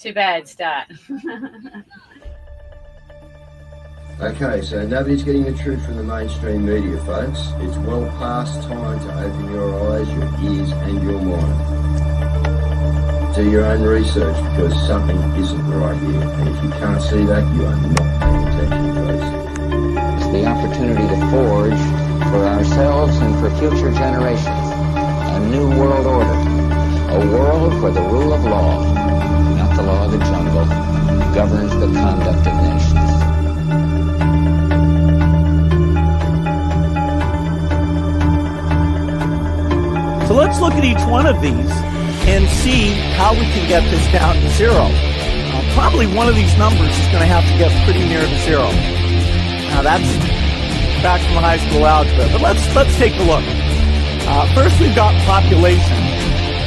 Too bad start. Okay, so nobody's getting the truth from the mainstream media, folks. It's well past time to open your eyes, your ears, and your mind. Do your own research because something isn't right here. And if you can't see that, you are not paying attention, folks. It's the opportunity to forge for ourselves and for future generations a new world order. A world where the rule of law, not the law of the jungle, governs the conduct of nations. So let's look at each one of these and see how we can get this down to zero. Probably one of these numbers is going to have to get pretty near to zero. Now that's back from high school algebra, but let's take a look. First, we've got population.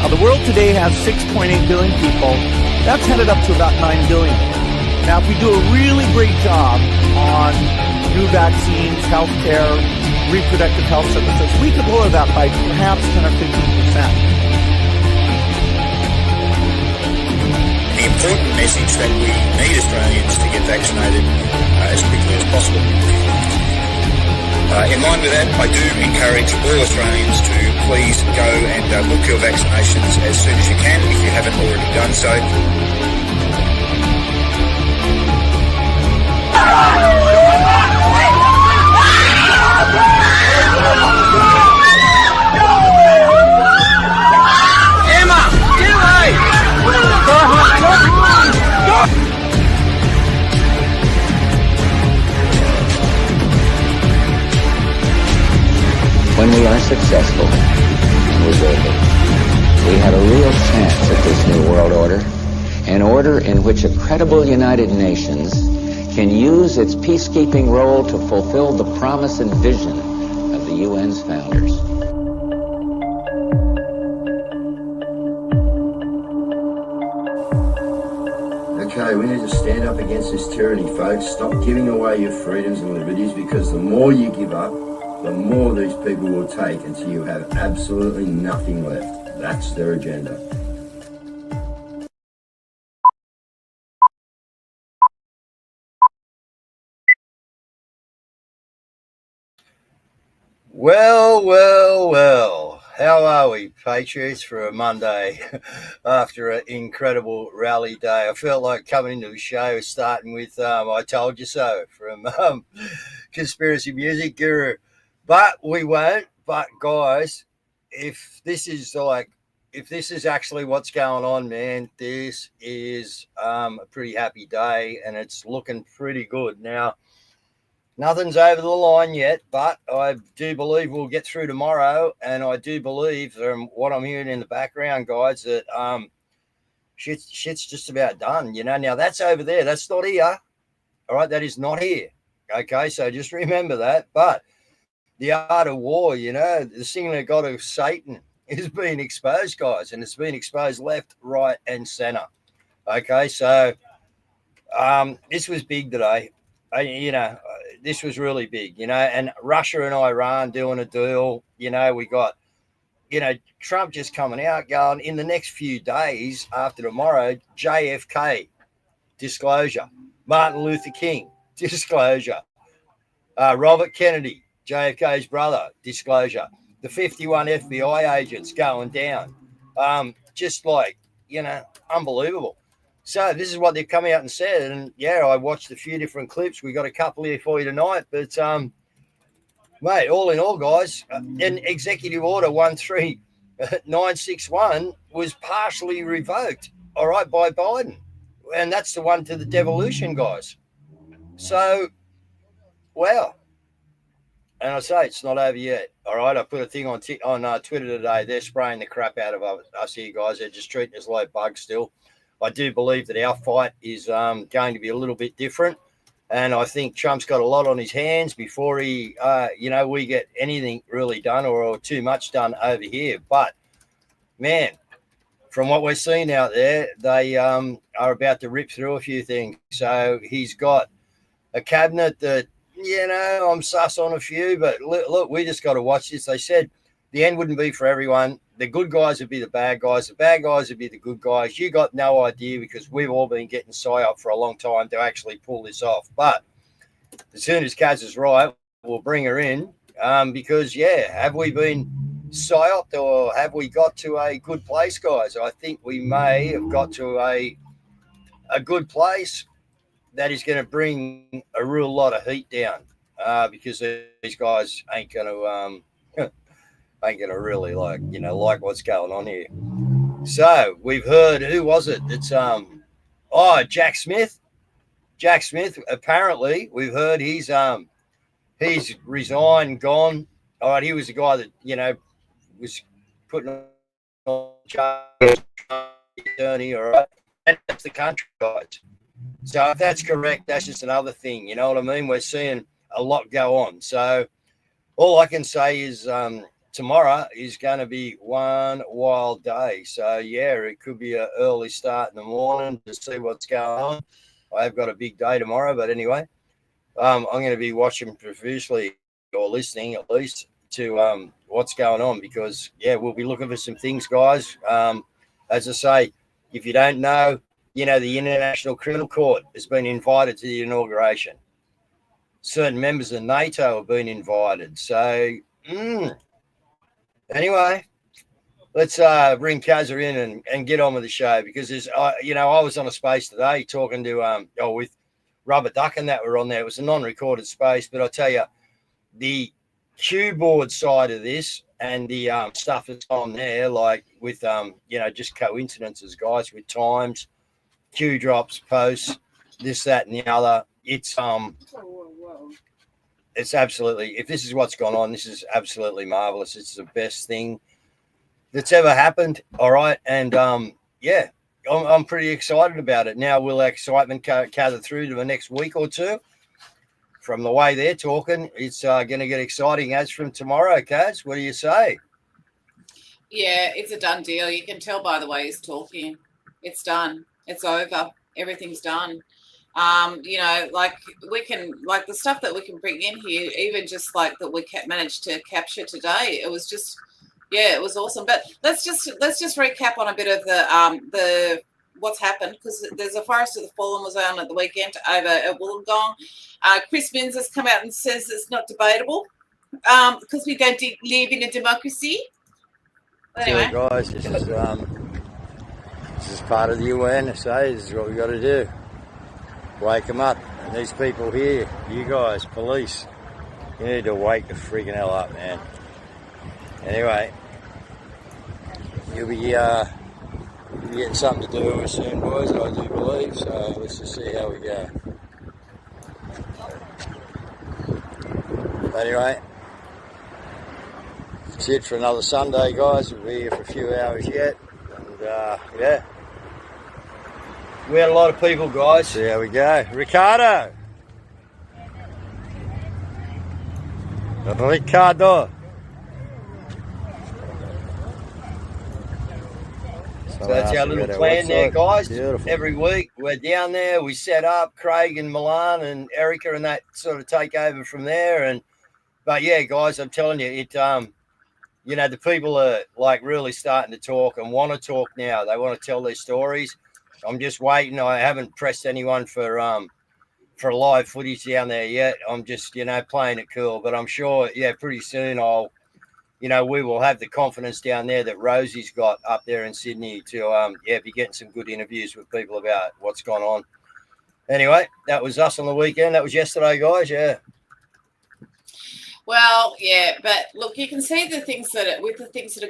The world today has 6.8 billion people. That's headed up to about 9 billion. Now, if we do a really great job on new vaccines, healthcare, reproductive health services, we could lower that by perhaps 10 or 15%. The important message that we need Australians to get vaccinated as quickly as possible. In line with that, I do encourage all Australians to please go and book your vaccinations as soon as you can if you haven't already done so. Emma, get away! When we are successful, and we will be, we have a real chance at this new world order, an order in which a credible United Nations can use its peacekeeping role to fulfill the promise and vision of the UN's founders. Okay, we need to stand up against this tyranny, folks. Stop giving away your freedoms and liberties, because the more you give up, the more these people will take until you have absolutely nothing left. That's their agenda. Well. How are we, Patriots, for a Monday after an incredible rally day? I felt like coming into the show starting with I Told You So from Conspiracy Music Guru. But we won't. But, guys, if this is actually what's going on, man, this is a pretty happy day and it's looking pretty good. Now, nothing's over the line yet, but I do believe we'll get through tomorrow. And I do believe from what I'm hearing in the background, guys, that shit's just about done. You know, now that's over there. That's not here. All right. That is not here. Okay. So just remember that. But the art of war, you know, the singular god of Satan is being exposed, guys. And it's being exposed left, right, and center. Okay. So this was big today. This was really big, you know, and Russia and Iran doing a deal. You know, we got, you know, Trump just coming out going in the next few days after tomorrow, JFK disclosure, Martin Luther King disclosure, Robert Kennedy, JFK's brother, disclosure, the 51 FBI agents going down. Just like, you know, unbelievable. So this is what they've come out and said. And, yeah, I watched a few different clips. We got a couple here for you tonight. But, mate, all in all, guys, an Executive Order 13961 was partially revoked, all right, by Biden. And that's the one to the devolution, guys. So, wow. And I say it's not over yet, all right? I put a thing on Twitter today. They're spraying the crap out of us here, guys. They're just treating us like bugs still. I do believe that our fight is going to be a little bit different. And I think Trump's got a lot on his hands before he, we get anything really done or too much done over here. But, man, from what we're seeing out there, they are about to rip through a few things. So he's got a cabinet that, you know, I'm sus on a few. But look, we just got to watch this. They said the end wouldn't be for everyone. the good guys would be the bad guys would be the good guys. You got no idea because we've all been getting psyop for a long time to actually pull this off. But as soon as Cazz is right, we'll bring her in because, have we been psyoped or have we got to a good place, guys? I think we may have got to a good place that is going to bring a real lot of heat down because these guys ain't going to really like what's going on here. So we've heard, who was it? It's Jack Smith. Jack Smith. Apparently, we've heard he's resigned, gone. All right, he was the guy that was putting on charge attorney. All right, and that's the country, guys. So if that's correct, that's just another thing. You know what I mean? We're seeing a lot go on. So all I can say is tomorrow is going to be one wild day. So, it could be an early start in the morning to see what's going on. I've got a big day tomorrow. But anyway, I'm going to be watching profusely or listening at least to what's going on because, we'll be looking for some things, guys. As I say, if you don't know, the International Criminal Court has been invited to the inauguration. Certain members of NATO have been invited. So, anyway, let's bring Cazza in and get on with the show because there's, I was on a space today talking to with Rubber Duck and that were on there. It was a non-recorded space, but I tell you, the keyboard side of this and the stuff that's on there, like with just coincidences, guys, with times, cue drops, posts, this, that, and the other. It's it's absolutely, if this is what's gone on, this is absolutely marvelous. It's the best thing that's ever happened. All right. And I'm pretty excited about it. Now, will excitement gather through to the next week or two? From the way they're talking, it's going to get exciting as from tomorrow, Cazz. What do you say? Yeah, it's a done deal. You can tell by the way he's talking. It's done. It's over. Everything's done. Like we can, like the stuff that we can bring in here, even just like that we managed to capture today. It was just, it was awesome. But let's just recap on a bit of the what's happened because there's a Forest of the Fallen was on at the weekend over at Wollongong. Chris Minns has come out and says it's not debatable because we don't live in a democracy. But anyway, guys, this is part of the awareness. This is what we got to do. Wake them up. And these people here, you guys, police, you need to wake the freaking hell up, man. Anyway, you'll be getting something to do with soon, boys, I do believe. So let's just see how we go. Anyway, that's it for another Sunday, guys. We'll be here for a few hours yet. And, we had a lot of people, guys. See how we go. Ricardo. So that's our little plan there, guys. Beautiful. Every week we're down there. We set up. Craig and Milan and Erica and that sort of take over from there. But guys, I'm telling you, it. The people are like really starting to talk and want to talk now. They want to tell their stories. I'm just waiting. I haven't pressed anyone for live footage down there yet. I'm just playing it cool. But I'm sure pretty soon we will have the confidence down there that Rosie's got up there in Sydney to be getting some good interviews with people about what's gone on. Anyway, that was us on the weekend. That was yesterday, guys. Yeah. Well, but look, you can see the things that are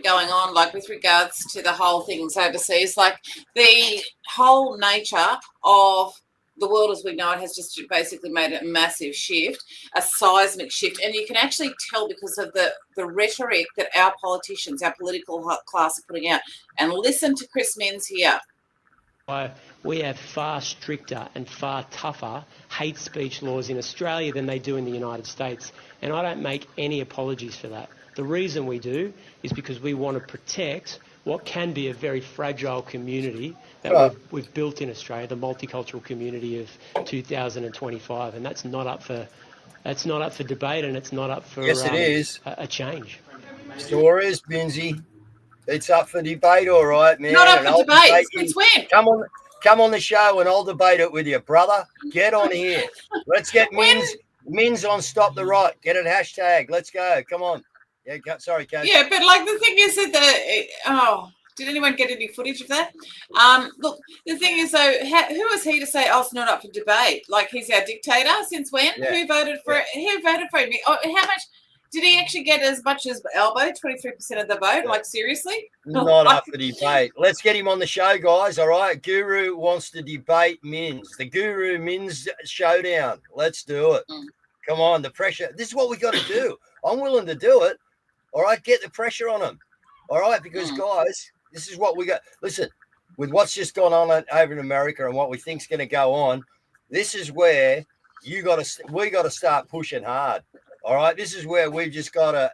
going on, like with regards to the whole things overseas, like the whole nature of the world as we know it has just basically made a massive shift, a seismic shift. And you can actually tell because of the rhetoric that our politicians, our political class are putting out. And listen to Chris Minns here. We have far stricter and far tougher hate speech laws in Australia than they do in the United States. And I don't make any apologies for that. The reason we do is because we want to protect what can be a very fragile community that we've built in Australia, the multicultural community of 2025. And that's not up for debate, and it's not up for yes, it is. a change. Sure is, Binzi. It's up for debate, all right, man. Not up and for I'll debate. debate Since you. when? Come on the show and I'll debate it with you, brother. Get on here. Let's get Mins on Stop the Rot. Get it hashtag. Let's go. Come on. Yeah, sorry, Cazz. Yeah, but like the thing is that did anyone get any footage of that? Look, the thing is though, who is he to say, "Oh, it's not up for debate"? Like he's our dictator. Since when? Yeah. Who voted for it? Who voted for him? Oh, how much did he actually get? As much as Albo, 23% of the vote. Yeah. Like seriously? Not up for debate. Let's get him on the show, guys. All right. Guru wants to debate Mins. The Guru Mins showdown. Let's do it. Come on, the pressure. This is what we got to do. I'm willing to do it. All right, get the pressure on him. All right, because guys, this is what we got. Listen, with what's just gone on over in America and what we think's going to go on, this is where we got to start pushing hard. All right, this is where we've just got to,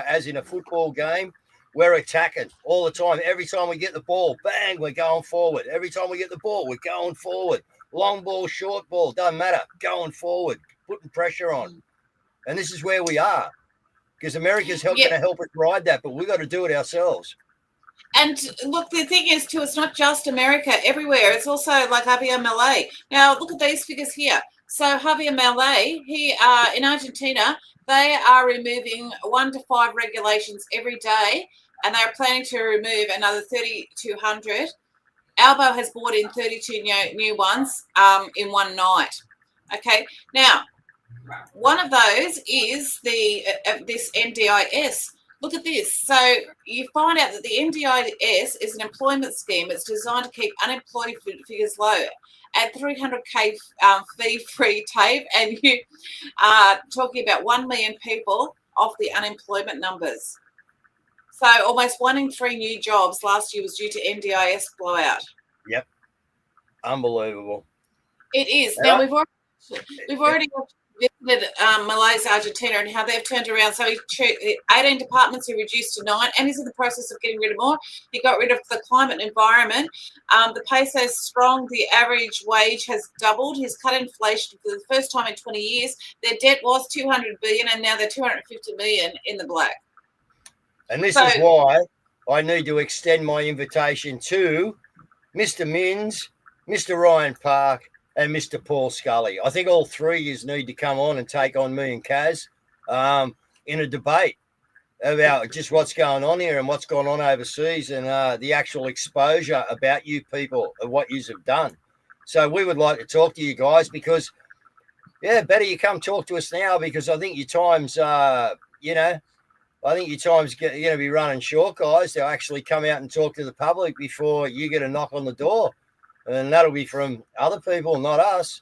as in a football game, we're attacking all the time. Every time we get the ball, bang, we're going forward. Every time we get the ball, we're going forward. Long ball, short ball, doesn't matter. Going forward, putting pressure on. And this is where we are. Because America's going to help us ride that, but we got to do it ourselves. And look, the thing is, too, it's not just America. Everywhere. It's also like Javier Milei. Now, look at these figures here. So Javier Milei, in Argentina, they are removing 1 to 5 regulations every day, and they are planning to remove another 3,200. Albo has brought in 32 new ones in one night. Okay, now, one of those is this NDIS. Look at this. So you find out that the NDIS is an employment scheme. It's designed to keep unemployed figures low at 300K fee-free tape, and you are talking about 1 million people off the unemployment numbers. So almost 1 in 3 new jobs last year was due to NDIS blowout. Yep, unbelievable. It is. Now we've already visited Malaysia, Argentina, and how they've turned around. So 18 departments he reduced to 9, and he's in the process of getting rid of more. He got rid of the climate and environment. The peso is strong. The average wage has doubled. He's cut inflation for the first time in 20 years. Their debt was 200 billion, and now they're 250 million in the black. And this is why I need to extend my invitation to Mr. Mins, Mr. Ryan Park, and Mr. Paul Scully. I think all three of you need to come on and take on me and Cazz in a debate about just what's going on here and what's going on overseas and the actual exposure about you people of what you have done. So we would like to talk to you guys because, better you come talk to us now because I think your time's, I think your time's going to be running short, guys. They'll actually come out and talk to the public before you get a knock on the door. And that'll be from other people, not us.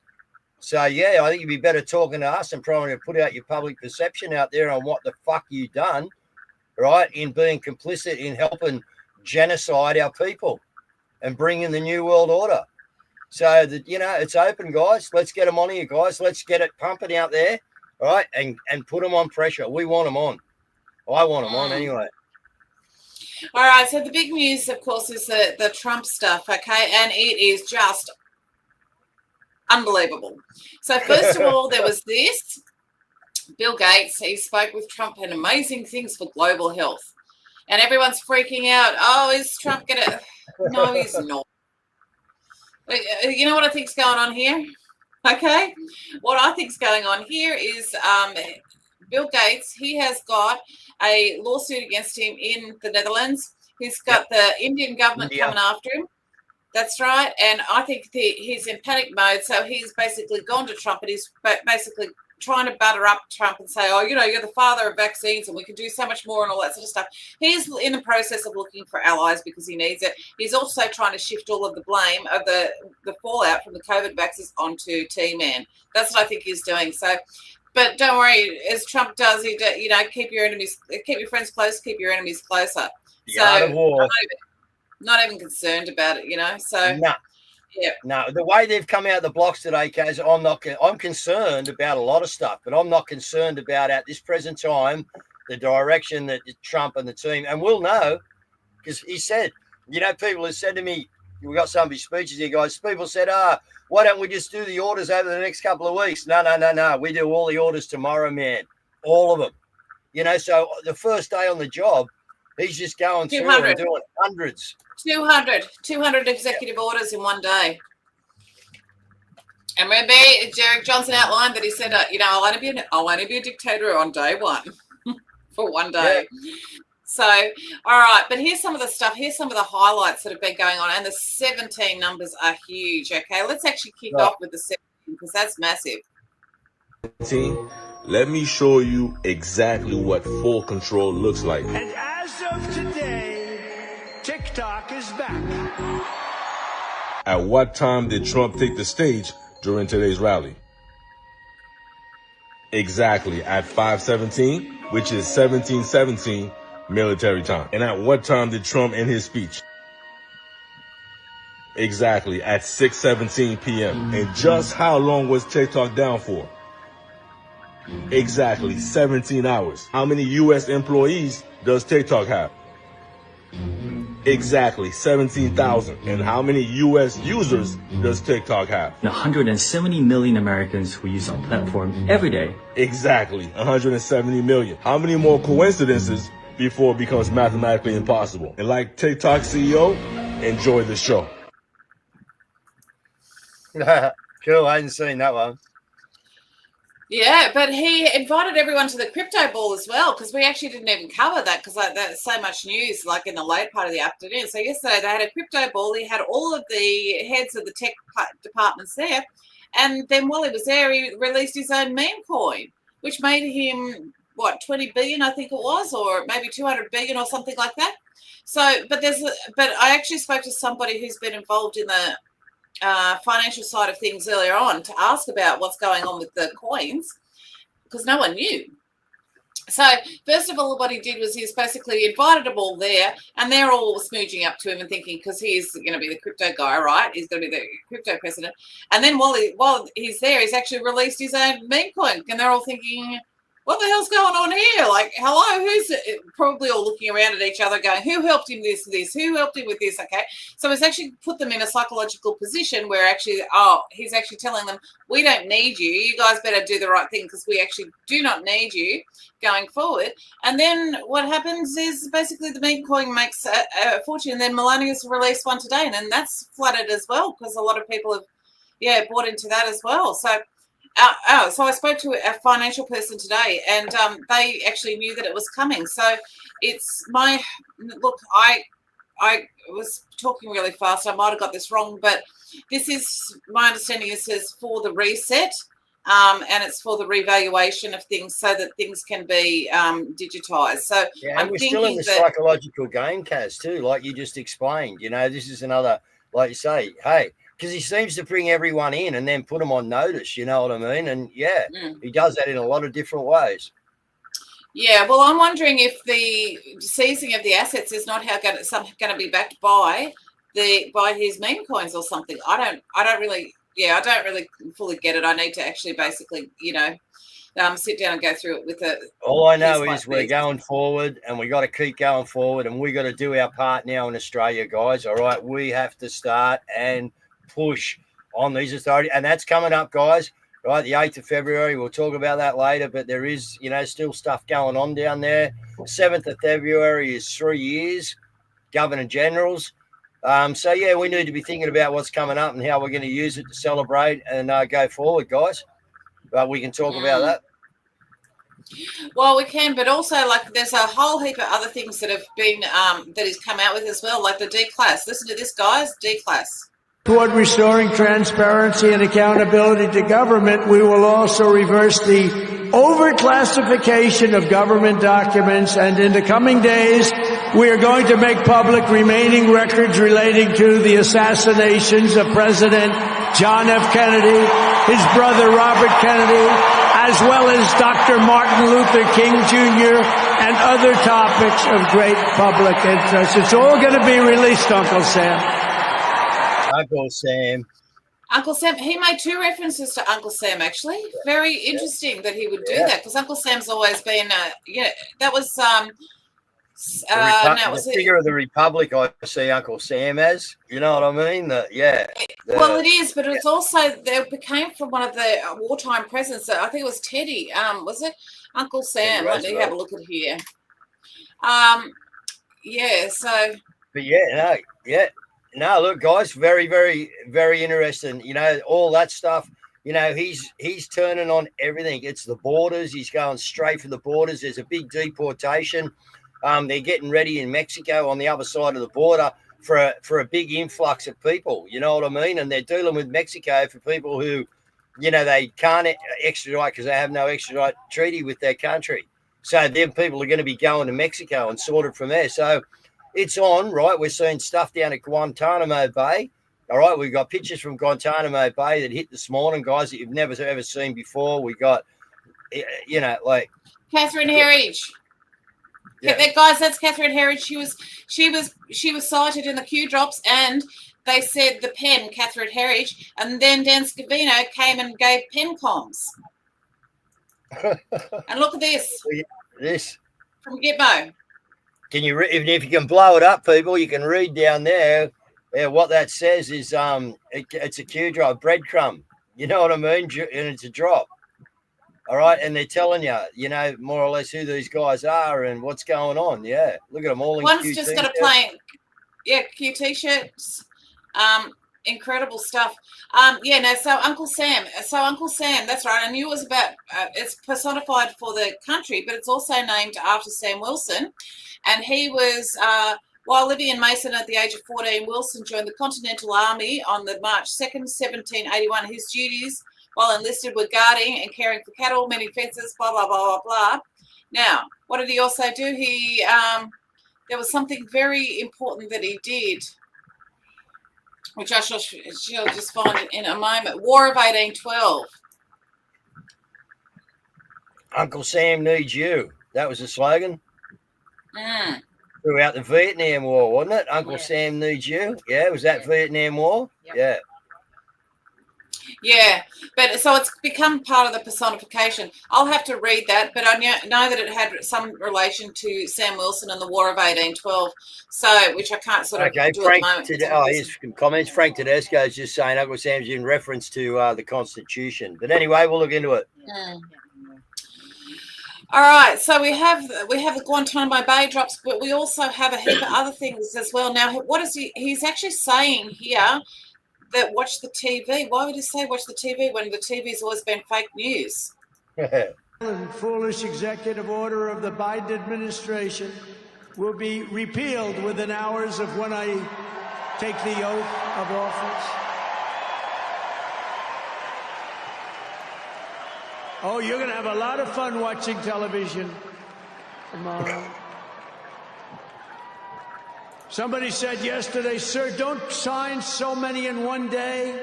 So, I think you'd be better talking to us and trying to put out your public perception out there on what the fuck you done, right, in being complicit in helping genocide our people and bring in the New World Order. So, that it's open, guys. Let's get them on here, guys. Let's get it pumping out there, right, and put them on pressure. We want them on. I want them on anyway. All right, so the big news, of course, is the Trump stuff, okay? And it is just unbelievable. So first of all, there was this. Bill Gates, he spoke with Trump and amazing things for global health. And everyone's freaking out. Oh, is Trump going to... No, he's not. You know what I think's going on here? Okay? What I think's going on here is... Bill Gates, he has got a lawsuit against him in the Netherlands. He's got the Indian government coming after him. That's right. And I think he's in panic mode. So he's basically gone to Trump and he's basically trying to butter up Trump and say, you're the father of vaccines and we can do so much more and all that sort of stuff. He's in the process of looking for allies because he needs it. He's also trying to shift all of the blame of the fallout from the COVID vaccines onto T-Man. That's what I think he's doing. So... But don't worry, as Trump does, keep your friends close, keep your enemies closer. The art of war. Not even concerned about it, So no. The way they've come out the blocks today, Cazz, I'm concerned about a lot of stuff, but I'm not concerned about at this present time the direction that Trump and the team. And we'll know because he said, people have said to me, we got some of his speeches here, guys. People said, why don't we just do the orders over the next couple of weeks? No. We do all the orders tomorrow, man. All of them. So the first day on the job, He's just going through 200. and doing hundreds. 200 executive orders in one day. And remember, Derek Johnson outlined that he said, I'll only be a dictator on day one for one day. Yeah. So, all right, but here's some of the stuff. Here's some of the highlights that have been going on, and the 17 numbers are huge. Okay, let's actually kick off with the 17 because that's massive. Let me show you exactly what full control looks like. And as of today, TikTok is back. At what time did Trump take the stage during today's rally? Exactly at 5:17, which is 17:17 military time. And at what time did Trump end his speech? Exactly at 6:17 p.m. And just how long was TikTok down for? Exactly 17 hours. How many U.S. employees does TikTok have? Exactly 17,000. And how many U.S. users does TikTok have? 170 million Americans who use our platform every day. Exactly 170 million. How many more coincidences before it becomes mathematically impossible? And like TikTok CEO, enjoy the show. Cool, I hadn't seen that one. Yeah, but he invited everyone to the crypto ball as well, because we actually didn't even cover that because there's so much news like in the late part of the afternoon. So yesterday they had a crypto ball. He had all of the heads of the tech departments there. And then while he was there, he released his own meme coin, which made him, 20 billion, I think it was, or maybe 200 billion or something like that. So, but I actually spoke to somebody who's been involved in the financial side of things earlier on to ask about what's going on with the coins because no one knew. So first of all, what he did was he's basically invited them all there, and they're all smooging up to him and thinking because he's going to be the crypto guy, right? He's going to be the crypto president. And then while he's there, he's actually released his own meme coin, and they're all thinking, what the hell's going on here? Like, hello, who's probably all looking around at each other going, who helped him this? Who helped him with this? Okay. So he's actually put them in a psychological position where he's actually telling them, we don't need you. You guys better do the right thing because we actually do not need you going forward. And then what happens is basically the meme coin makes a fortune. And then Melania's released one today, and then that's flooded as well because a lot of people have, bought into that as well. So, so I spoke to a financial person today, and they actually knew that it was coming. So it's I was talking really fast. I might have got this wrong, but this is my understanding. It says for the reset, and it's for the revaluation of things so that things can be digitized. So yeah, and we're still in the psychological game, Caz, too, like you just explained. This is another, like you say, hey. Because he seems to bring everyone in and then put them on notice, you know what I mean? And, he does that in a lot of different ways. Yeah, well, I'm wondering if the seizing of the assets is not going to be backed by his meme coins or something. I don't really fully get it. I need to actually basically, sit down and go through it with it. All I know is we're going forward, and we got to keep going forward, and we got to do our part now in Australia, guys. All right, we have to start and push on these authorities, and that's coming up, guys. Right, the 8th of February. We'll talk about that later, but there is, still stuff going on down there. 7th of February is 3 years, Governor Generals. We need to be thinking about what's coming up and how we're going to use it to celebrate and go forward, guys. But we can talk about that. Well, we can, but also there's a whole heap of other things that have been that he's come out with as well, like the D-Class. Listen to this, guys, D-Class. Toward restoring transparency and accountability to government, we will also reverse the overclassification of government documents, and in the coming days, we are going to make public remaining records relating to the assassinations of President John F. Kennedy, his brother Robert Kennedy, as well as Dr. Martin Luther King Jr., and other topics of great public interest. It's all going to be released, Uncle Sam. Uncle Sam. He made 2 references to Uncle Sam, actually. Very interesting that he would do that, because Uncle Sam's always been, that was, the figure of the Republic I see Uncle Sam as, you know what I mean? Well, it is, but it's also, they became from one of the wartime presidents. I think it was Teddy, was it? Uncle Sam. Let me have a look at here. yeah, so. But no, look, guys, very, very, very interesting. You know, all that stuff. You know, he's turning on everything. It's the borders. He's going straight for the borders. There's a big deportation. They're getting ready in Mexico on the other side of the border for a big influx of people. You know what I mean? And they're dealing with Mexico for people who, you know, they can't extradite because they have no extradite treaty with their country. So them people are going to be going to Mexico and sorted from there. So it's on, right? We're seeing stuff down at Guantanamo Bay. All right, we've got pictures from Guantanamo Bay that hit this morning, guys, that you've never ever seen before. We got, you know, like Catherine Herridge. Yeah. Guys, that's Catherine Herridge. She was cited in the Q drops, and they said the pen, Catherine Herridge, and then Dan Scavino came and gave pen comms. And look at this. This from Gitmo. Can you, if you can blow it up, people, you can read down there. Yeah, what that says is it's a Q drop, breadcrumb. You know what I mean? And it's a drop. All right, and they're telling you, you know, more or less who these guys are and what's going on. Yeah, look at them all in One's Q just got a plain, Q t-shirts. Incredible stuff. So Uncle Sam, that's right. I knew it was about, it's personified for the country, but it's also named after Sam Wilson. And he was, while living in Mason at the age of 14, Wilson joined the Continental Army on the March 2nd, 1781. His duties while enlisted were guarding and caring for cattle, mending fences, blah, blah, blah, blah, blah. Now, what did he also do? He, there was something very important that he did, which I shall just find it in a moment. War of 1812. Uncle Sam needs you. That was the slogan. Throughout the Vietnam War, wasn't it? Uncle Sam needs you. Yeah, was that Vietnam War? Yep. Yeah. Yeah, but so it's become part of the personification. I'll have to read that, but I know that it had some relation to Sam Wilson and the War of 1812, so which I can't sort of do Frank, at the moment. Here's comments. Frank Tedesco is just saying Uncle Sam's in reference to the Constitution. But anyway, we'll look into it. All right, so we have the Guantanamo Bay drops, but we also have a heap of other things as well. Now, what is he's actually saying here that watch the TV. Why would he say watch the TV when the TV's always been fake news? Foolish executive order of the Biden administration will be repealed within hours of when I take the oath of office. Oh, you're going to have a lot of fun watching television tomorrow. Somebody said yesterday, sir, don't sign so many in one day.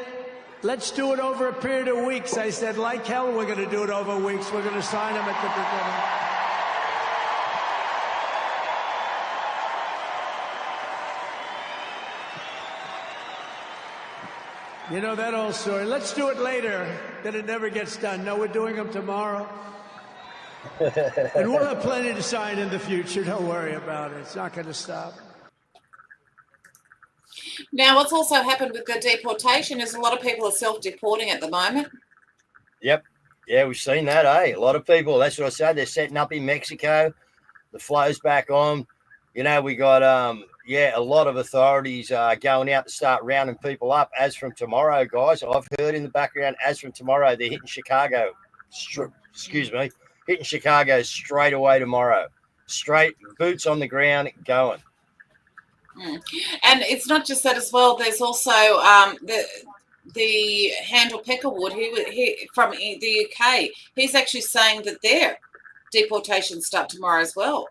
Let's do it over a period of weeks. I said, like hell, we're going to do it over weeks. We're going to sign them at the beginning. You know that old story. Let's do it later. Then it never gets done. No, we're doing them tomorrow. And we'll have plenty to sign in the future. Don't worry about it. It's not going to stop. Now, what's also happened with the deportation is a lot of people are self-deporting at the moment. Yep. Yeah, we've seen that, eh? A lot of people, that's what I said, they're setting up in Mexico. The flow's back on. You know, we got, a lot of authorities going out to start rounding people up as from tomorrow, guys. I've heard in the background, as from tomorrow, they're hitting Chicago. Hitting Chicago straight away tomorrow. Straight, boots on the ground, going. And it's not just that as well. There's also the Handel Peckerwood, he from the UK. He's actually saying that their deportations start tomorrow as well.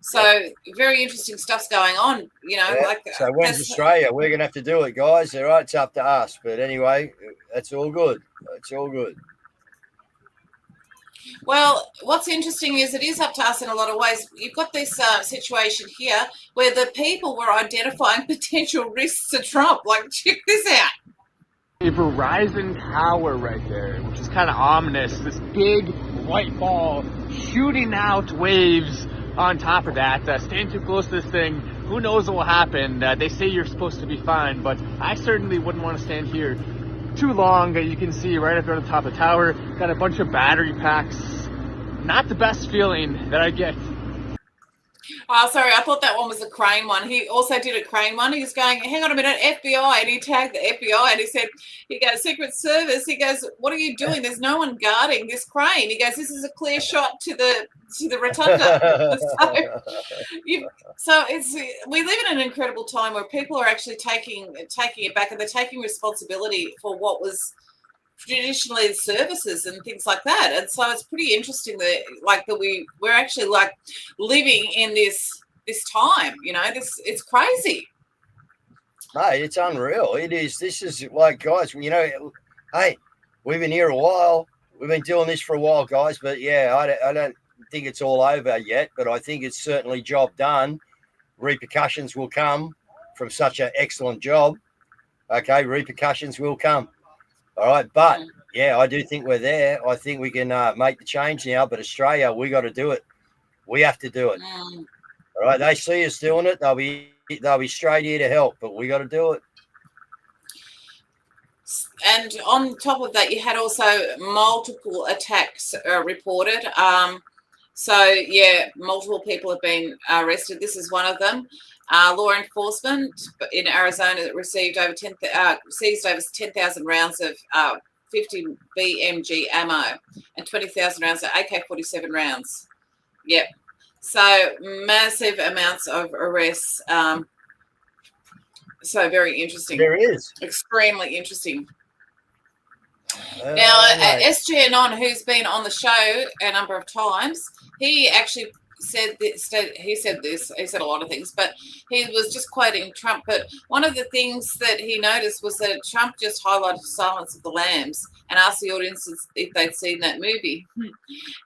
So very interesting stuff's going on. You know, so when's Australia? We're gonna have to do it, guys. All right, it's up to us. But anyway, that's all good. It's all good. Well, what's interesting is it is up to us in a lot of ways. You've got this situation here where the people were identifying potential risks to Trump. Like, check this out. A Verizon tower right there, which is kind of ominous. This big white ball shooting out waves on top of that. Staying too close to this thing, who knows what will happen. They say you're supposed to be fine, but I certainly wouldn't want to stand here too long. You can see right up there on the top of the tower, got a bunch of battery packs. Not the best feeling that I get. Oh, sorry, I thought that one was a crane one. He also did a crane one. He was going, hang on a minute, FBI, and he tagged the FBI, and he goes, Secret Service. He goes, what are you doing? There's no one guarding this crane. He goes, this is a clear shot to the rotunda. So we live in an incredible time where people are actually taking it back, and they're taking responsibility for what was traditionally services and things like that. And so it's pretty interesting that we're actually like living in this time, it's crazy. No, it's unreal. It is. This is like, guys, hey, we've been here a while. We've been doing this for a while, guys. But yeah, I don't think it's all over yet, but I think it's certainly job done. Repercussions will come from such an excellent job. Okay, repercussions will come. All right, but yeah, I do think we're there. I think we can make the change now. But Australia, we got to do it. We have to do it. All right, they see us doing it. They'll be straight here to help, but we got to do it. And on top of that, you had also multiple attacks reported. So yeah, multiple people have been arrested. This is one of them. Law enforcement in Arizona that seized over 10,000 rounds of 50 BMG ammo and 20,000 rounds of AK-47 rounds. Yep. So massive amounts of arrests. So very interesting. There is. Extremely interesting. Now, SG Anon, who's been on the show a number of times, he actually said a lot of things, but he was just quoting Trump. But one of the things that he noticed was that Trump just highlighted Silence of the Lambs and asked the audience if they'd seen that movie.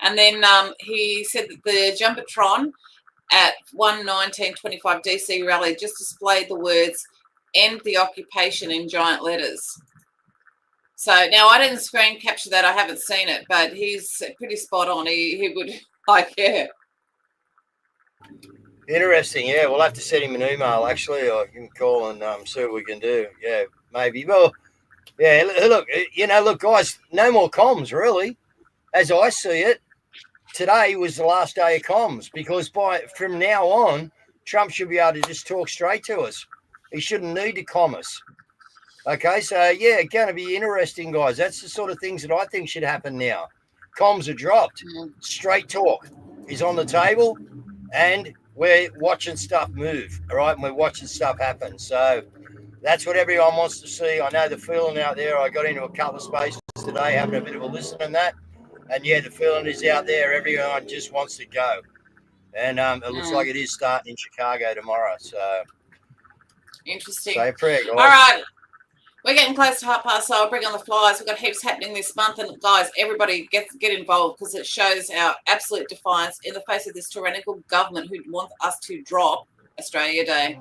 And then he said that the Jumbotron at 1/19/25 DC rally just displayed the words "End the occupation" in giant letters. So now I didn't screen capture that. I haven't seen it, but he's pretty spot on. He would yeah. Interesting. Yeah, we'll have to send him an email, actually, or you can call and see what we can do. Yeah, maybe. Well, yeah, look, guys, no more comms, really. As I see it, today was the last day of comms, because from now on, Trump should be able to just talk straight to us. He shouldn't need to comm us. Okay, so, yeah, going to be interesting, guys. That's the sort of things that I think should happen now. Comms are dropped. Straight talk is on the table, and we're watching stuff move, all right? And we're watching stuff happen. So that's what everyone wants to see. I know the feeling out there. I got into a couple of spaces today, having a bit of a listen and that. And, yeah, the feeling is out there. Everyone just wants to go. And it looks like it is starting in Chicago tomorrow. So interesting. Say a prayer, guys. All right. We're getting close to 1:30, so I'll bring on the flies. We've got heaps happening this month. And, guys, everybody get involved, because it shows our absolute defiance in the face of this tyrannical government who want us to drop Australia Day.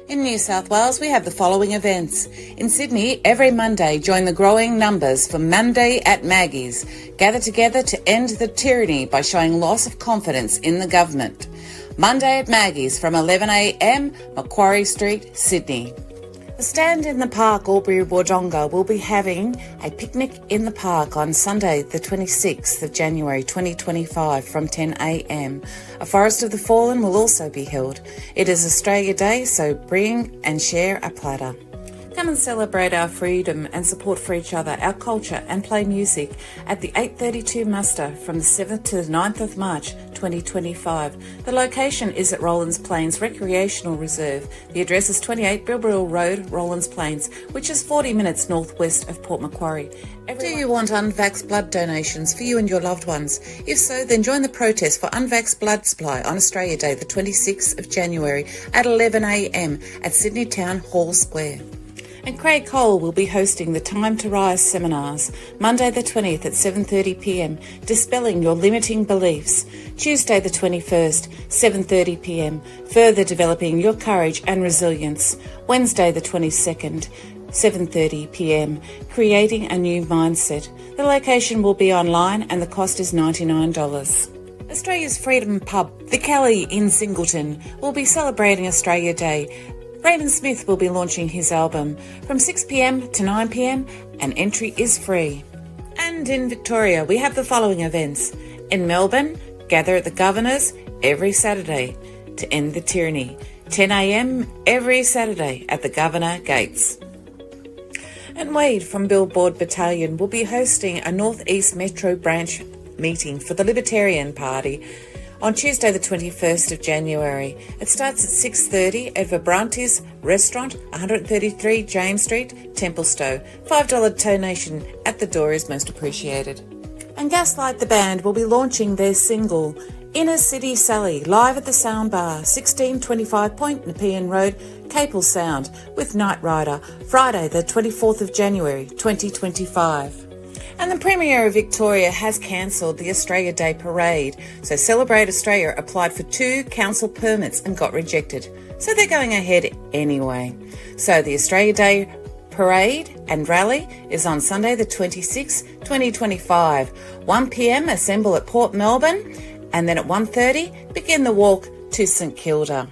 In New South Wales, we have the following events. In Sydney, every Monday, join the growing numbers for Monday at Maggie's. Gather together to end the tyranny by showing loss of confidence in the government. Monday at Maggie's from 11 a.m, Macquarie Street, Sydney. The Stand in the Park, Albury-Wodonga, will be having a picnic in the park on Sunday, the 26th of January 2025 from 10 a.m. A Forest of the Fallen will also be held. It is Australia Day, so bring and share a platter. Come and celebrate our freedom and support for each other, our culture, and play music at the 832 muster from the 7th to the 9th of March 2025. The location is at Rollins Plains Recreational Reserve. The address is 28 Bilberil Road, Rollins Plains, which is 40 minutes northwest of Port Macquarie. Do you want unvaxxed blood donations for you and your loved ones? If so, then join the protest for unvaxxed blood supply on Australia Day, the 26th of January at 11 a.m. at Sydney Town Hall Square. And Craig Cole will be hosting the Time to Rise seminars, Monday the 20th at 7:30 p.m, Dispelling Your Limiting Beliefs. Tuesday the 21st, 7:30 p.m, Further Developing Your Courage and Resilience. Wednesday the 22nd, 7:30 p.m, Creating a New Mindset. The location will be online and the cost is $99. Australia's Freedom Pub, The Kelly in Singleton, will be celebrating Australia Day. Raymond Smith will be launching his album from 6 p.m. to 9 p.m, and entry is free. And in Victoria, we have the following events. In Melbourne, gather at the Governor's every Saturday to end the tyranny. 10 a.m. every Saturday at the Governor Gates. And Wade from Billboard Battalion will be hosting a North East Metro branch meeting for the Libertarian Party on Tuesday the 21st of January. It starts at 6:30 at Vibrante's Restaurant, 133 James Street, Templestowe. $5 donation at the door is most appreciated. And Gaslight the Band will be launching their single Inner City Sally live at the Sound Bar, 1625 Point Nepean Road, Capel Sound, with Night Rider, Friday the 24th of January 2025. And the Premier of Victoria has cancelled the Australia Day Parade, so Celebrate Australia applied for 2 council permits and got rejected, so they're going ahead anyway. So the Australia Day Parade and Rally is on Sunday the 26th, 2025. 1 p.m. assemble at Port Melbourne, and then at 1:30 begin the walk to St Kilda.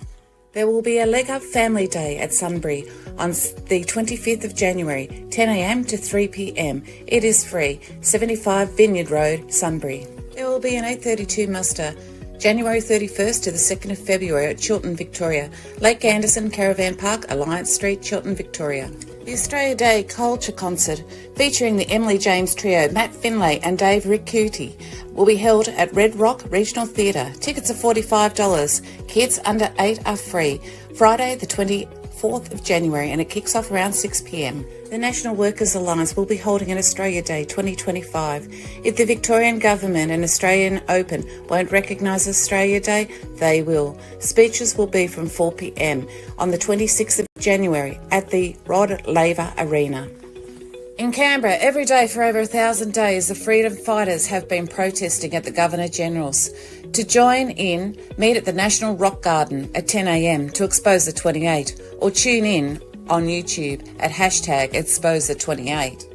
There will be a Leg Up Family Day at Sunbury on the 25th of January, 10 a.m. to 3 p.m. It is free, 75 Vineyard Road, Sunbury. There will be an 8:32 muster January 31st to the 2nd of February at Chiltern, Victoria, Lake Anderson Caravan Park, Alliance Street, Chiltern, Victoria. The Australia Day Culture Concert, featuring the Emily James Trio, Matt Finlay and Dave Riccuti, will be held at Red Rock Regional Theatre. Tickets are $45. Kids under 8 are free. Friday the 24th of January, and it kicks off around 6 p.m. The National Workers Alliance will be holding an Australia Day 2025. If the Victorian Government and Australian Open won't recognise Australia Day, they will. Speeches will be from 4 p.m. on the 26th of January at the Rod Laver Arena. In Canberra, every day for over 1,000 days, the freedom fighters have been protesting at the Governor-General's. To join in, meet at the National Rock Garden at 10 a.m. to expose the 28, or tune in on YouTube at #ExposeThe28.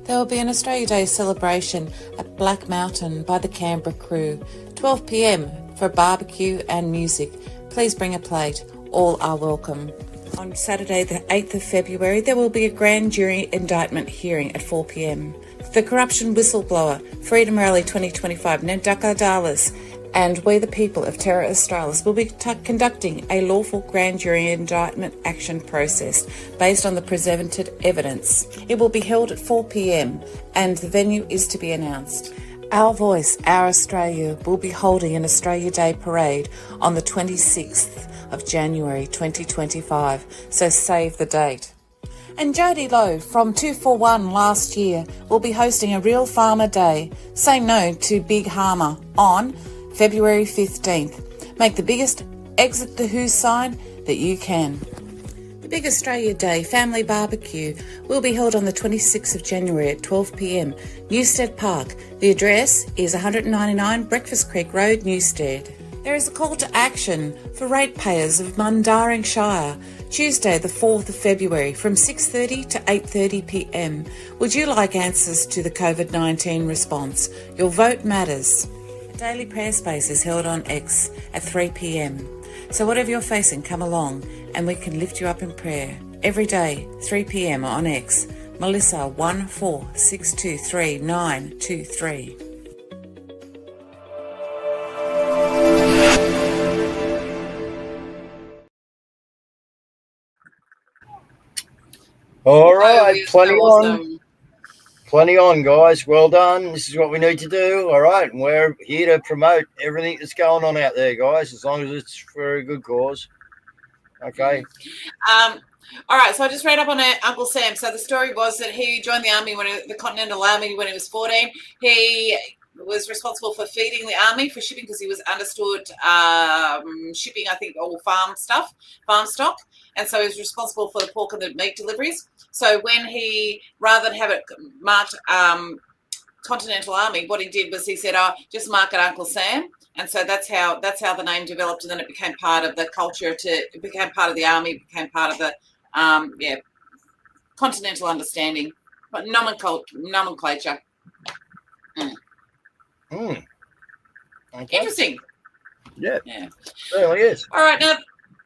There will be an Australia Day celebration at Black Mountain by the Canberra crew, 12 p.m. for barbecue and music. Please bring a plate. All are welcome. On Saturday the 8th of February, there will be a grand jury indictment hearing at 4 p.m. The Corruption Whistleblower, Freedom Rally 2025, Nandaka Dallas, and We the People of Terra Australis will be conducting a lawful grand jury indictment action process based on the presented evidence. It will be held at 4 p.m. and the venue is to be announced. Our Voice, Our Australia will be holding an Australia Day parade on the 26th of January 2025, so save the date. And Jodie Lowe from 241 last year will be hosting a Real Farmer Day, Say No to Big Harmer, on February 15th. Make the biggest exit the Who sign that you can. The Big Australia Day Family Barbecue will be held on the 26th of January at 12 p.m. Newstead Park. The address is 199 Breakfast Creek Road, Newstead. There is a call to action for ratepayers of Mundaring Shire, Tuesday the 4th of February from 6:30 to 8:30 p.m. Would you like answers to the COVID-19 response? Your vote matters. A daily prayer space is held on X at 3 p.m. So whatever you're facing, come along and we can lift you up in prayer. Every day, 3 p.m. on X. Melissa 146233923. All right, plenty on, guys. Well done. This is what we need to do. All right, and we're here to promote everything that's going on out there, guys, as long as it's for a good cause. Okay. All right, so I just read up on Uncle Sam. So the story was that he joined the army the Continental Army when he was 14. He was responsible for feeding the army, for shipping, because he was understood shipping, I think, all farm stock. And so he was responsible for the pork and the meat deliveries. So when he, rather than have it marked Continental Army, what he did was he said, just mark it Uncle Sam. And so that's how the name developed, and then it became part of the culture. It became part of the army, became part of the continental understanding, but nomenclature. Okay. Interesting. Yeah. Really is. All right, now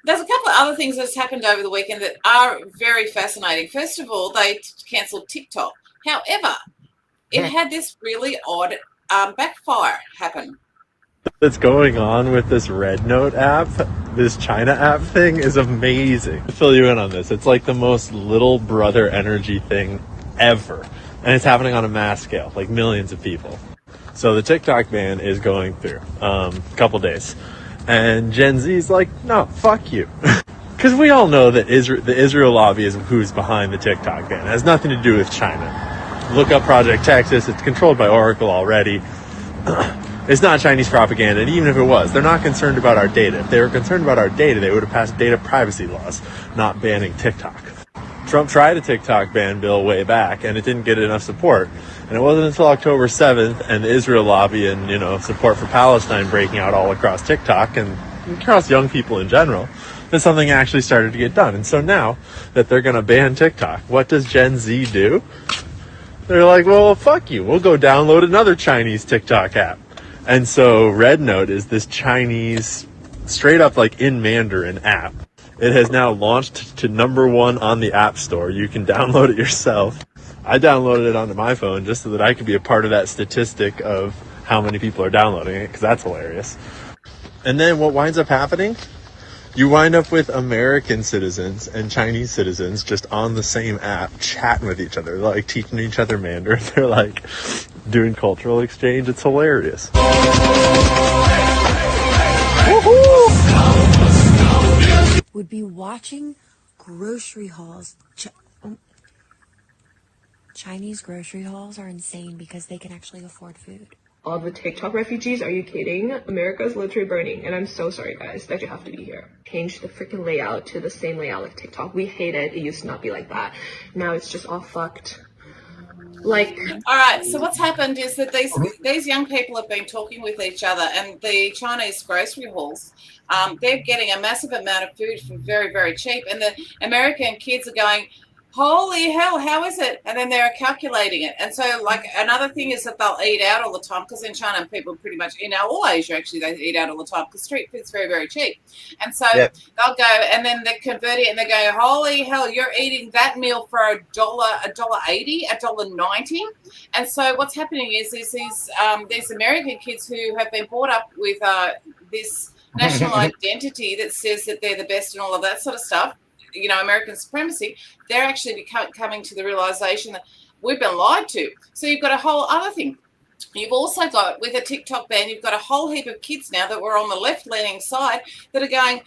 there's a couple of other things that's happened over the weekend that are very fascinating. First of all, they cancelled TikTok. However, it had this really odd backfire happen. That's going on with this Red Note app, this China app thing is amazing. To fill you in on this, it's like the most little brother energy thing ever. And it's happening on a mass scale, like millions of people. So the TikTok ban is going through a couple days. And Gen Z's like, no, fuck you. Because we all know that the Israel lobby is who's behind the TikTok ban. It has nothing to do with China. Look up Project Texas. It's controlled by Oracle already. It's not Chinese propaganda, and even if it was, they're not concerned about our data. If they were concerned about our data, they would have passed data privacy laws, not banning TikTok. Trump tried a TikTok ban bill way back, and it didn't get enough support. And it wasn't until October 7th and the Israel lobby and, support for Palestine breaking out all across TikTok and across young people in general that something actually started to get done. And so now that they're going to ban TikTok, what does Gen Z do? They're like, well, fuck you. We'll go download another Chinese TikTok app. And so Red Note is this Chinese, straight up like in Mandarin app. It has now launched to #1 on the App Store. You can download it yourself. I downloaded it onto my phone just so that I could be a part of that statistic of how many people are downloading it, because that's hilarious. And then what winds up happening? You wind up with American citizens and Chinese citizens just on the same app chatting with each other, like teaching each other Mandarin. They're like doing cultural exchange. It's hilarious. Would be watching grocery hauls. Chinese grocery hauls are insane because they can actually afford food. All the TikTok refugees, are you kidding? America's literally burning, and I'm so sorry, guys, that you have to be here. Change the freaking layout to the same layout like TikTok. We hate it. It used to not be like that. Now it's just all fucked. All right, so what's happened is that these young people have been talking with each other, and the Chinese grocery halls, they're getting a massive amount of food for very, very cheap, and the American kids are going, holy hell, how is it? And then they're calculating it. And so, another thing is that they'll eat out all the time, because in China, people pretty much, all Asia, actually, they eat out all the time because street food's very, very cheap. And so they'll go, and then they convert it, and they go, holy hell, you're eating that meal for $1.80, $1.90. And so what's happening is these American kids who have been brought up with this national identity that says that they're the best and all of that sort of stuff, American supremacy, they're actually coming to the realization that we've been lied to. So you've got a whole other thing. You've also got, with a TikTok ban, you've got a whole heap of kids now that were on the left-leaning side that are going,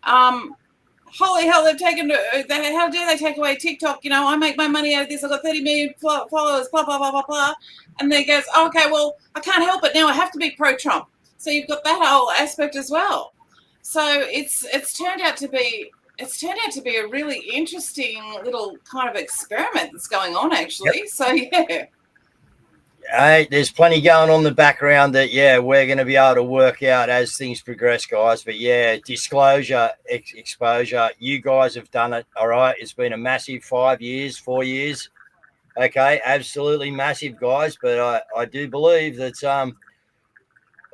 holy hell, how dare they take away TikTok? I make my money out of this. I've got 30 million followers, blah, blah, blah, blah, blah. And they goes, okay, well, I can't help it. Now I have to be pro-Trump. So you've got that whole aspect as well. So it's turned out to be a really interesting little kind of experiment that's going on, actually. Yep. So, yeah. Hey, there's plenty going on in the background that, we're going to be able to work out as things progress, guys. But, disclosure, exposure, you guys have done it, all right? It's been a massive 4 years. Okay, absolutely massive, guys. But I do believe that,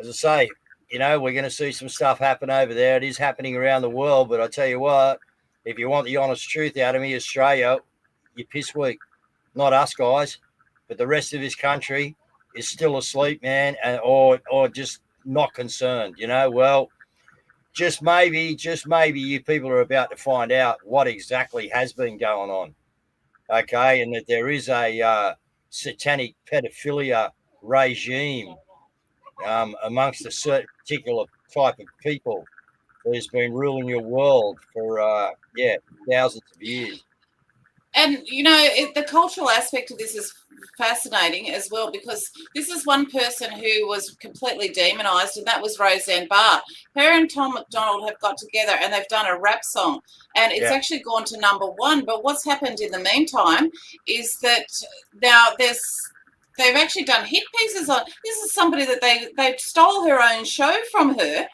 as I say, we're going to see some stuff happen over there. It is happening around the world, but I tell you what, if you want the honest truth out of me, Australia, you're piss weak. Not us, guys, but the rest of this country is still asleep, man, or just not concerned, Well, just maybe you people are about to find out what exactly has been going on, okay, and that there is a satanic pedophilia regime amongst a certain particular type of people that has been ruling your world for thousands of years. And the cultural aspect of this is fascinating as well, because this is one person who was completely demonized, and that was Roseanne Barr. Her and Tom McDonald have got together and they've done a rap song, and it's actually gone to #1. But what's happened in the meantime is that now they've actually done hit pieces on. This is somebody that they stole her own show from her.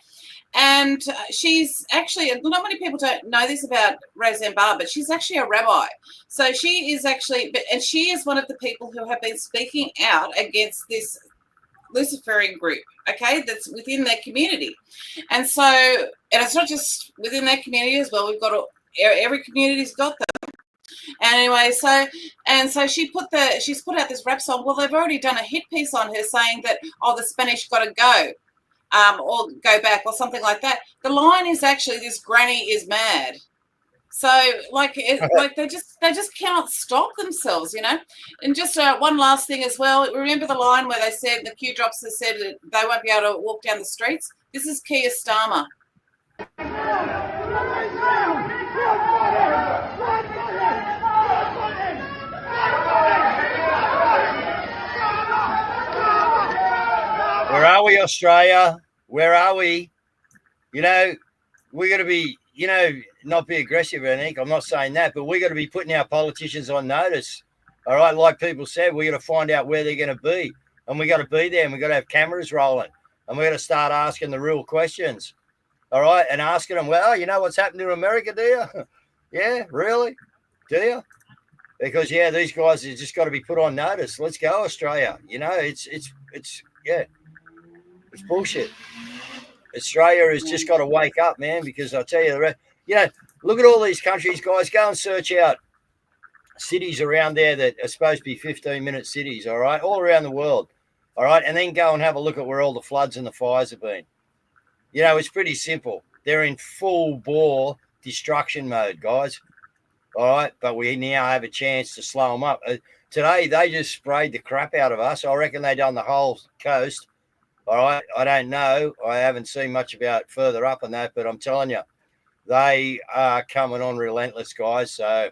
And she's actually, not many people don't know this about Roseanne Barr, but she's actually a rabbi. So she is actually, and she is one of the people who have been speaking out against this Luciferian group, okay, that's within their community. And so, and it's not just within their community as well. We've got every community's got them. And anyway, so she's put out this rap song. Well, they've already done a hit piece on her saying that, oh, the Spanish got to go, or go back, or something like that. The line is actually, this granny is mad. So like they just cannot stop themselves, you know. And just one last thing as well. Remember the line where they said, the Q drops have said that they won't be able to walk down the streets. This is Keir Starmer. Where are we, Australia? Where are we? You know, we're going to be, you know, not be aggressive, Nick. I'm not saying that, but we're going to be putting our politicians on notice. All right, like people said, we're going to find out where they're going to be, and we got to be there, and we got to have cameras rolling, and we're going to start asking the real questions. All right, and asking them, well, you know what's happened to America, do you? Yeah, really? Do you? Because yeah, these guys have just got to be put on notice. Let's go, Australia. You know, it's bullshit. Australia has just got to wake up, man, because I'll tell you, you know, look at all these countries, guys. Go and search out cities around there that are supposed to be 15-minute cities, all right, all around the world, all right, and then go and have a look at where all the floods and the fires have been. You know, it's pretty simple. They're in full-bore destruction mode, guys, all right, but we now have a chance to slow them up. Today, they just sprayed the crap out of us. I reckon they done the whole coast. All right, I don't know. I haven't seen much about further up on that, but I'm telling you, they are coming on relentless, guys. So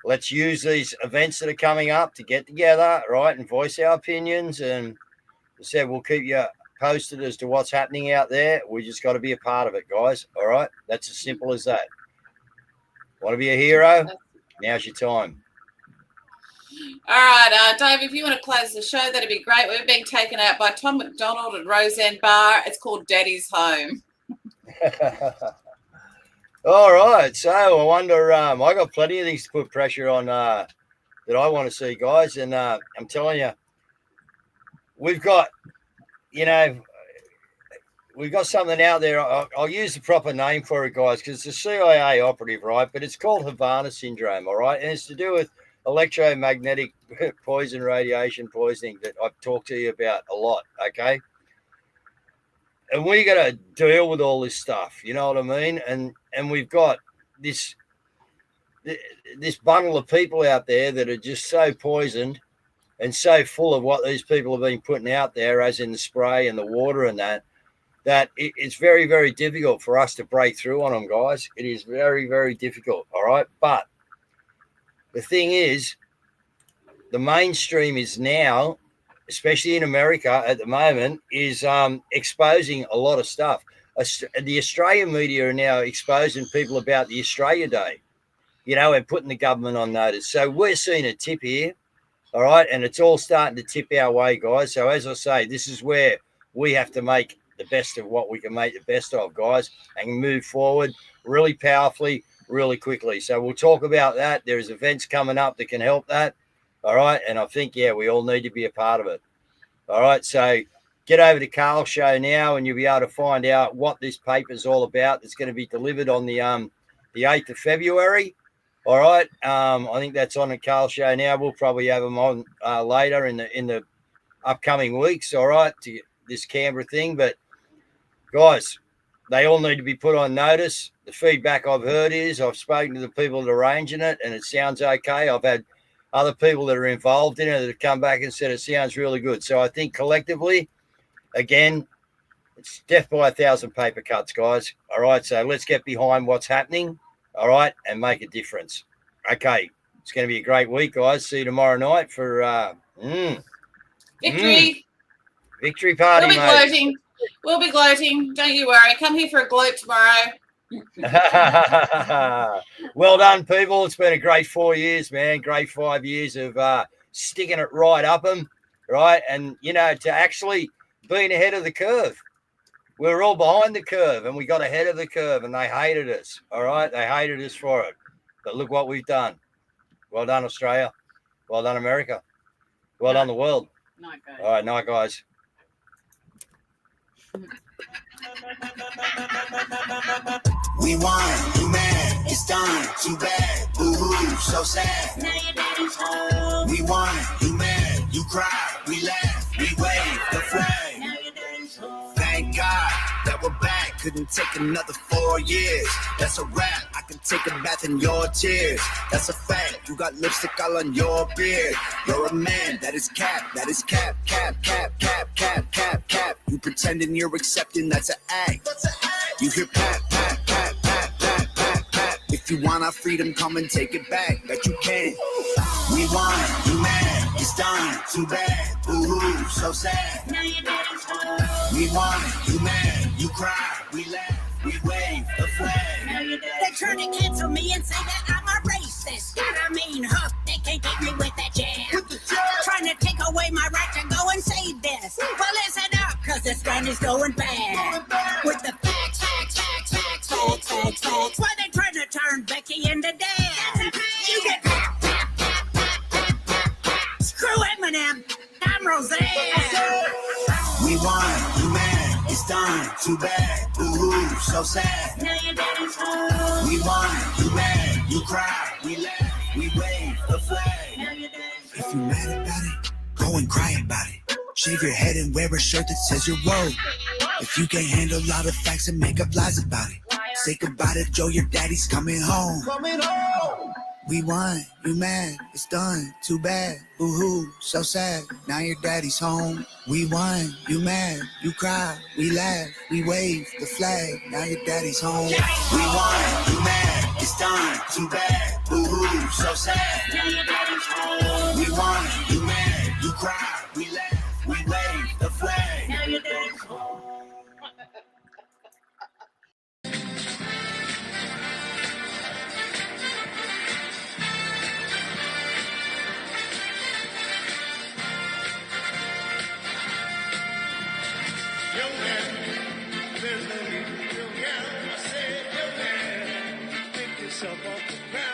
let's use these events that are coming up to get together, right, and voice our opinions. And I said, we'll keep you posted as to what's happening out there. We just got to be a part of it, guys. All right, that's as simple as that. Want to be a hero? Now's your time. All right, Dave, if you want to close the show, that'd be great. We're being taken out by Tom McDonald at Roseanne Bar. It's called Daddy's Home. All right, so I wonder, I got plenty of things to put pressure on that I want to see, guys, and I'm telling you, we've got, you know, we've got something out there. I'll use the proper name for it, guys, because it's a CIA operative, right? But it's called Havana syndrome, all right, and it's to do with electromagnetic poison, radiation poisoning that I've talked to you about a lot, okay? And we got to deal with all this stuff, you know what I mean? And we've got this bundle of people out there that are just so poisoned and so full of what these people have been putting out there, as in the spray and the water and that it's very, very difficult for us to break through on them, guys. It is very, very difficult, all right? But the thing is, the mainstream is now, especially in America at the moment, is exposing a lot of stuff. The Australian media are now exposing people about the Australia Day, you know, and putting the government on notice. So we're seeing a tip here, all right, and it's all starting to tip our way, guys. So as I say, this is where we have to make the best of what we can make the best of, guys, and move forward really powerfully, really quickly. So we'll talk about that. There's events coming up that can help that. All right. And I think, yeah, we all need to be a part of it. All right. So get over to Carl's show now and you'll be able to find out what this paper is all about. It's going to be delivered on the 8th of February. All right. I think that's on the Carl show now. We'll probably have them on later in the upcoming weeks. All right. To get this Canberra thing. But guys, they all need to be put on notice. The feedback I've heard is I've spoken to the people that are arranging it and it sounds okay. I've had other people that are involved in it that have come back and said it sounds really good. So I think collectively, again, it's death by 1,000 paper cuts, guys. All right, so let's get behind what's happening, all right, and make a difference. Okay, it's going to be a great week, guys. See you tomorrow night for victory. Victory party, We'll be gloating. We'll be gloating. Don't you worry. Come here for a gloat tomorrow. Well done, people. It's been a great 4 years, man. Great 5 years of sticking it right up them, right? And, you know, to actually being ahead of the curve. We were all behind the curve and we got ahead of the curve and they hated us, all right? They hated us for it. But look what we've done. Well done, Australia. Well done, America. Well done, the world. Night, guys. All right, night, guys. We won, you mad, it's done, too bad. Boo. boo-hoo, so sad. Now your daddy's home. We won, you mad, you cry, we laugh, we wave the flag. Now your daddy's home. Thank God that we're back. Couldn't take another 4 years. That's a wrap. I can take a bath in your tears. That's a fact. You got lipstick all on your beard. You're a man. That is cap. That is cap. Cap. Cap. Cap. Cap. Cap. Cap. You pretending you're accepting. That's an act. You hear pat. Pat. Pat. Pat. Pat. Pat. Pat. If you want our freedom, come and take it back. Bet you can. We won. You mad. It's done. Too bad. Boo-hoo. So sad. Now your daddy's home. We won. You mad. You cry. We laugh. We wave the flag. They try to cancel me and say that I'm a racist. Got a mean hook. They can't get me with that jab. Trying to take away my right to go and say this. Well, listen up, cause this run is going bad. With the facts. Why they trying to turn Becky into Dan? You get screw Eminem. I'm Roseanne. We won. You mad. It's done. Too bad. Boo-hoo. So sad. Now your daddy's home. We won. You mad. You cry. We laugh. We wave the flag. Now your daddy's home. If you mad about it, go and cry about it. Shave your head and wear a shirt that says you're woke. If you can't handle a lot of facts and make up lies about it, say goodbye to Joe, your daddy's coming home. Coming home. We won, you mad, it's done, too bad, boo-hoo, so sad, now your daddy's home. We won, you mad, you cry, we laugh, we wave the flag, now your daddy's home. We won, you mad, it's done, too bad, boo-hoo, so sad, now your daddy's home. We won, you mad, you cry, we laugh, we wave the flag, now your daddy's home. There's no need to young gal. I said, young man, pick yourself off the ground.